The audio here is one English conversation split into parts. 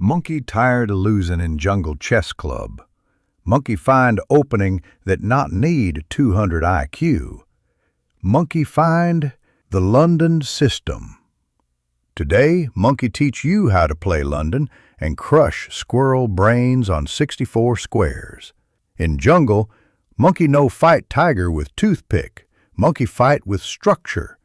Monkey tired of losing in jungle chess club. Monkey find opening that not need 200 IQ. Monkey find the London system. Today, Monkey teach you how to play London and crush squirrel brains on 64 squares. In jungle, Monkey no fight tiger with toothpick. Monkey fight with structure.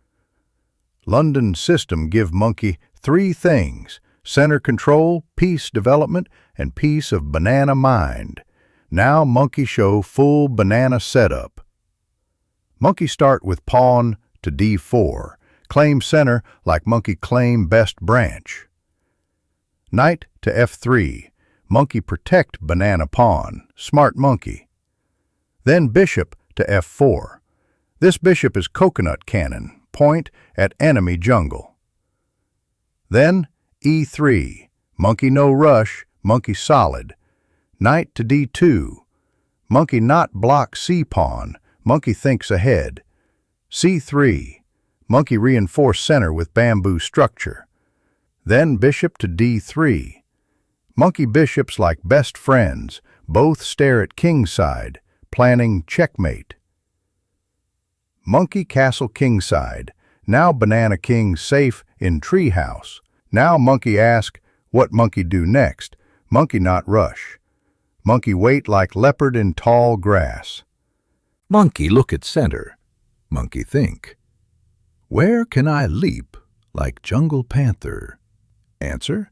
London system give Monkey 3 things: center control, peace development, and peace of banana mind. Now Monkey show full banana setup. Monkey start with pawn to d4. Claim center like Monkey claim best branch. Knight to f3. Monkey protect banana pawn. Smart Monkey. Then bishop to f4. This bishop is coconut cannon. Point at enemy jungle. Then e3. Monkey no rush. Monkey solid. Knight to d2. Monkey not block c-pawn. Monkey thinks ahead. c3. Monkey reinforce center with bamboo structure. Then bishop to d3. Monkey bishops like best friends. Both stare at kingside, planning checkmate. Monkey castle kingside. Now banana king safe in treehouse. Now Monkey ask what Monkey do next. Monkey not rush. Monkey wait like leopard in tall grass. Monkey look at center. Monkey think. Where can I leap like jungle panther? Answer: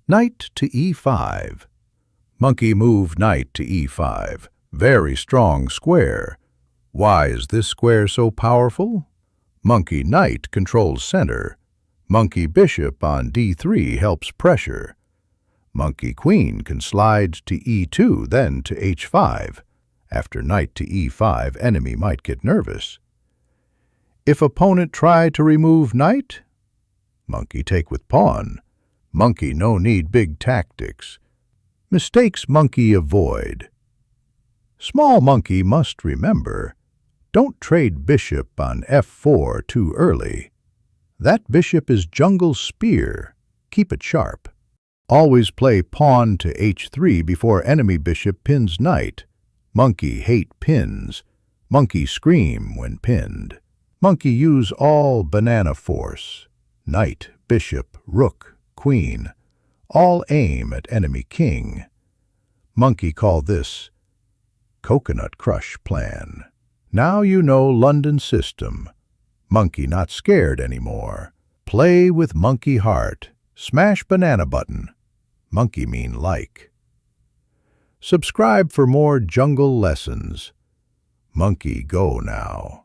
knight to e5. Monkey move knight to e5. Very strong square. Why is this square so powerful? Monkey knight controls center. Monkey bishop on d3 helps pressure. Monkey queen can slide to e2, then to h5. After knight to e5, enemy might get nervous. If opponent try to remove knight, Monkey take with pawn. Monkey no need big tactics. Mistakes Monkey avoid. Small Monkey must remember, don't trade bishop on f4 too early. That bishop is jungle spear. Keep it sharp. Always play pawn to h3 before enemy bishop pins knight. Monkey hate pins. Monkey scream when pinned. Monkey use all banana force. Knight, bishop, rook, queen. All aim at enemy king. Monkey call this coconut crush plan. Now you know London system. Monkey not scared anymore. Play with monkey heart. Smash banana button. Monkey mean like. Subscribe for more jungle lessons. Monkey go now.